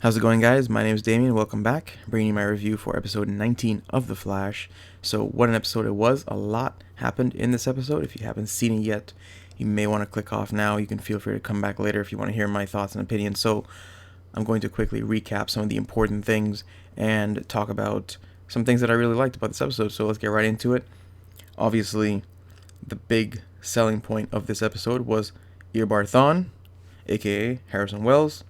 How's it going, guys? My name is Damien. Welcome back. Bringing you my review for episode 19 of The Flash. So, what an episode it was. A lot happened in this episode. If you haven't seen it yet, you may want to click off now. You can feel free to come back later if you want to hear my thoughts and opinions. So, I'm going to quickly recap some of the important things and talk about some things that I really liked about this episode. So, let's get right into it. Obviously, the big selling point of this episode was Eobard Thawne, aka Harrison Wells.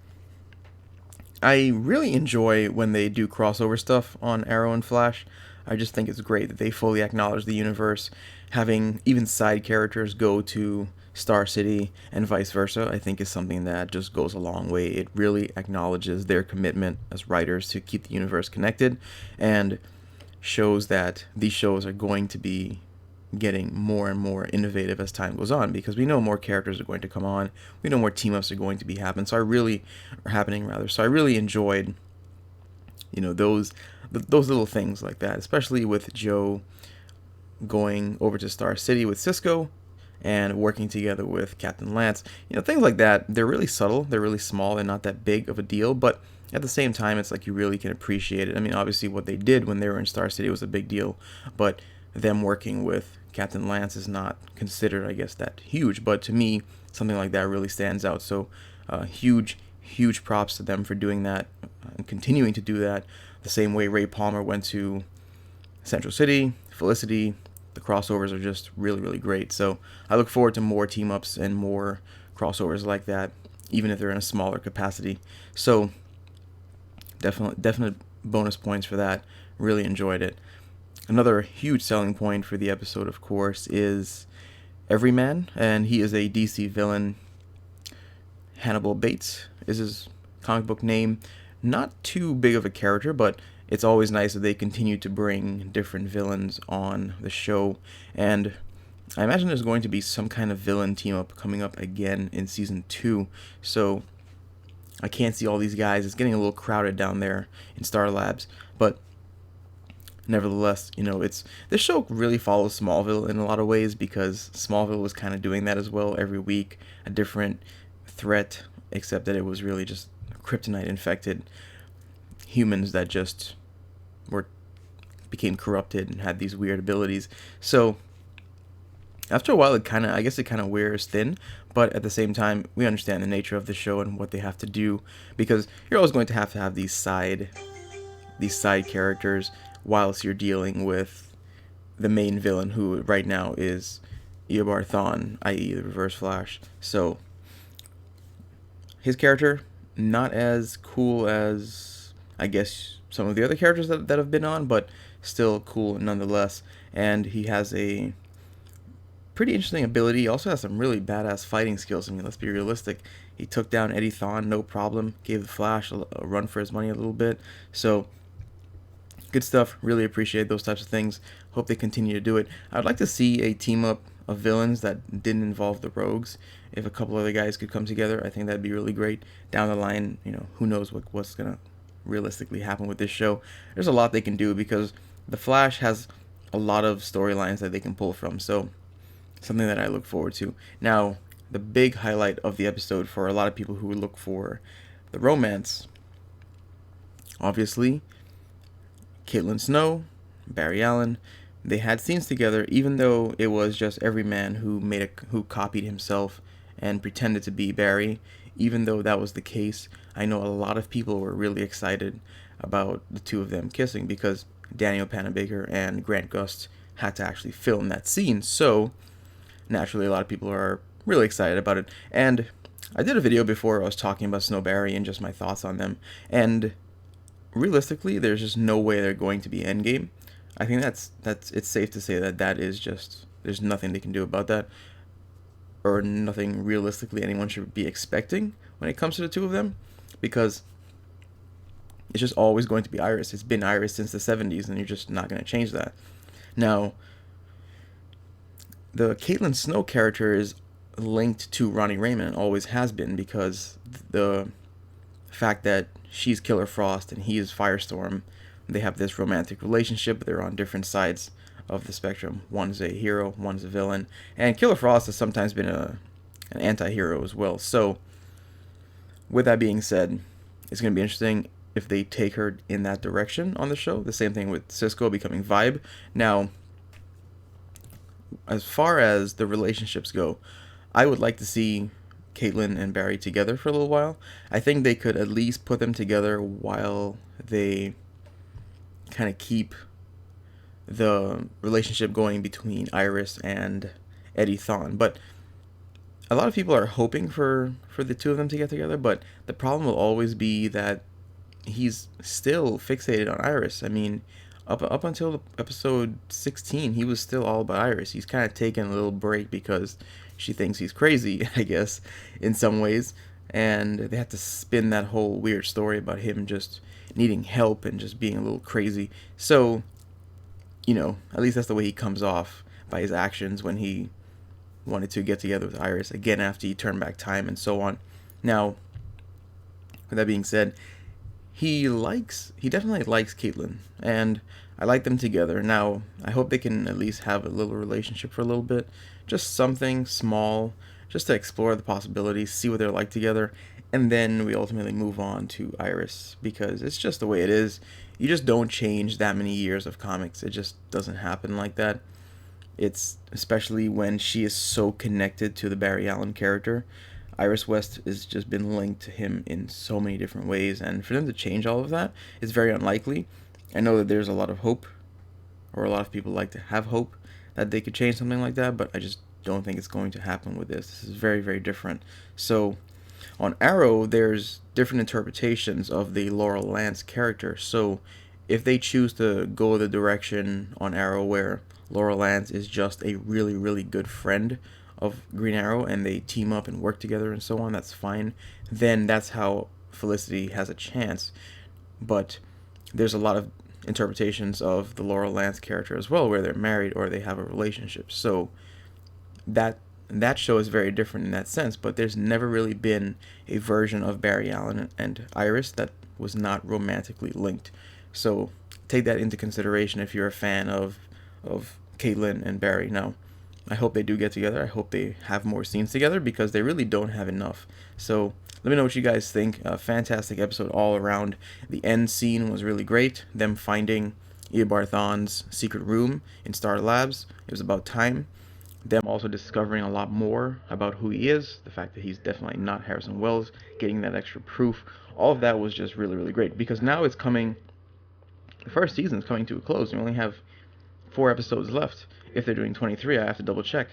I really enjoy when they do crossover stuff on Arrow and Flash. I just think it's great that they fully acknowledge the universe, having even side characters go to Star City and vice versa. I think is something that just goes a long way. It really acknowledges their commitment as writers to keep the universe connected and shows that these shows are going to be getting more and more innovative as time goes on, because we know more characters are going to come on, we know more team ups are going to be happening. So I really enjoyed, those little things like that, especially with Joe going over to Star City with Cisco and working together with Captain Lance. Things like that, they're really subtle, they're really small, they're not that big of a deal, but at the same time, it's like you really can appreciate it. I mean, obviously what they did when they were in Star City was a big deal, but them working with Captain Lance is not considered, I guess, that huge. But to me, something like that really stands out. So huge props to them for doing that and continuing to do that. The same way Ray Palmer went to Central City, Felicity. The crossovers are just really, really great. So I look forward to more team ups and more crossovers like that, even if they're in a smaller capacity. So definite bonus points for that. Really enjoyed it. Another huge selling point for the episode, of course, is Everyman, and he is a DC villain. Hannibal Bates is his comic book name. Not too big of a character, but it's always nice that they continue to bring different villains on the show. And I imagine there's going to be some kind of villain team up coming up again in season 2. So I can't see all these guys. It's getting a little crowded down there in Star Labs, but nevertheless, this show really follows Smallville in a lot of ways, because Smallville was kind of doing that as well. Every week a different threat, except that it was really just kryptonite infected humans that just became corrupted and had these weird abilities. So after a while, it kind of wears thin, but at the same time, we understand the nature of the show and what they have to do, because you're always going to have these side characters whilst you're dealing with the main villain, who right now is Eobard Thawne, i.e. the Reverse Flash. So his character, not as cool as, I guess, some of the other characters that have been on, but still cool nonetheless. And he has a pretty interesting ability. He also has some really badass fighting skills. I mean, let's be realistic. He took down Eddie Thawne, no problem. Gave the Flash a run for his money a little bit. So good stuff. Really appreciate those types of things. Hope they continue to do it. I'd like to see a team up of villains that didn't involve the Rogues. If a couple other guys could come together, I think that'd be really great. Down the line, who knows what's gonna realistically happen with this show. There's a lot they can do, because the Flash has a lot of storylines that they can pull from. So something that I look forward to. Now, the big highlight of the episode for a lot of people who look for the romance, obviously, Caitlin Snow, Barry Allen, they had scenes together, even though it was just Everyman who copied himself and pretended to be Barry. Even though that was the case, I know a lot of people were really excited about the two of them kissing, because Daniel Panabaker and Grant Gust had to actually film that scene. So naturally, a lot of people are really excited about it. And I did a video before I was talking about Snowberry and just my thoughts on them. And realistically, there's just no way they're going to be Endgame. I think that's it's safe to say that is just, there's nothing they can do about that, or nothing realistically anyone should be expecting when it comes to the two of them, because it's just always going to be Iris. It's been Iris since the 70s, and you're just not going to change that. Now, the Caitlin Snow character is linked to Ronnie Raymond, always has been, because the fact that she's Killer Frost and he is Firestorm, they have this romantic relationship, but they're on different sides of the spectrum. One's a hero, one's a villain, and Killer Frost has sometimes been an anti-hero as well. So with that being said, It's going to be interesting if they take her in that direction on the show. The same thing with Cisco becoming Vibe. Now, as far as the relationships go, I would like to see Caitlyn and Barry together for a little while. I think they could at least put them together while they kind of keep the relationship going between Iris and Eddie Thawne. But a lot of people are hoping for the two of them to get together, but the problem will always be that he's still fixated on Iris. I mean, up until episode 16, he was still all about Iris. He's kind of taken a little break because she thinks he's crazy, I guess, in some ways. And they had to spin that whole weird story about him just needing help and just being a little crazy. So, at least that's the way he comes off by his actions when he wanted to get together with Iris again after he turned back time and so on. Now, with that being said, he definitely likes Caitlyn, and I like them together. Now, I hope they can at least have a little relationship for a little bit, just something small, just to explore the possibilities, see what they're like together, and then we ultimately move on to Iris, because it's just the way it is. You just don't change that many years of comics. It just doesn't happen like that. It's especially when she is so connected to the Barry Allen character. Iris West has just been linked to him in so many different ways, and for them to change all of that is very unlikely. I know that there's a lot of hope, or a lot of people like to have hope that they could change something like that, but I just don't think it's going to happen with this. This is very, very different. So, on Arrow, there's different interpretations of the Laurel Lance character. So, if they choose to go the direction on Arrow where Laurel Lance is just a really, really good friend of Green Arrow and they team up and work together and so on, that's fine. Then that's how Felicity has a chance. But there's a lot of interpretations of the Laurel Lance character as well where they're married or they have a relationship. So that show is very different in that sense, but there's never really been a version of Barry Allen and Iris that was not romantically linked. So take that into consideration if you're a fan of Caitlyn and Barry. Now, I hope they do get together. I hope they have more scenes together because they really don't have enough. So let me know what you guys think. A fantastic episode all around. The end scene was really great. Them finding Eobard Thawne's secret room in Star Labs. It was about time. Them also discovering a lot more about who he is. The fact that he's definitely not Harrison Wells. Getting that extra proof. All of that was just really, really great. Because now it's coming. The first season is coming to a close. We only have 4 episodes left. If they're doing 23, I have to double check.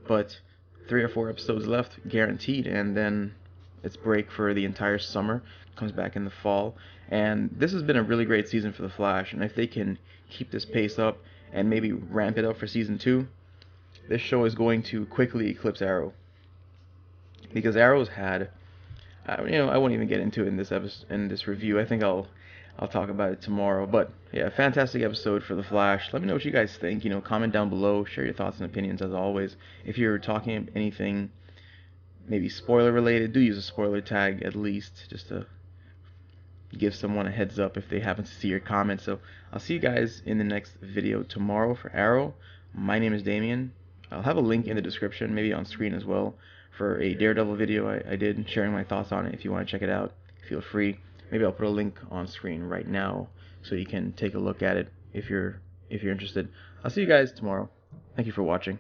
But 3 or 4 episodes left, guaranteed. And then it's break for the entire summer. Comes back in the fall. And this has been a really great season for The Flash. And if they can keep this pace up and maybe ramp it up for season 2, this show is going to quickly eclipse Arrow. Because Arrow's had, I won't even get into it in this review. I think I'll talk about it tomorrow. But yeah, fantastic episode for The Flash. Let me know what you guys think. Comment down below. Share your thoughts and opinions as always. If you're talking anything maybe spoiler related, do use a spoiler tag at least, just to give someone a heads up if they happen to see your comment. So I'll see you guys in the next video tomorrow for Arrow. My name is Damien. I'll have a link in the description, maybe on screen as well, for a Daredevil video I did, sharing my thoughts on it. If you want to check it out, feel free. Maybe I'll put a link on screen right now so you can take a look at it if you're interested. I'll see you guys tomorrow. Thank you for watching.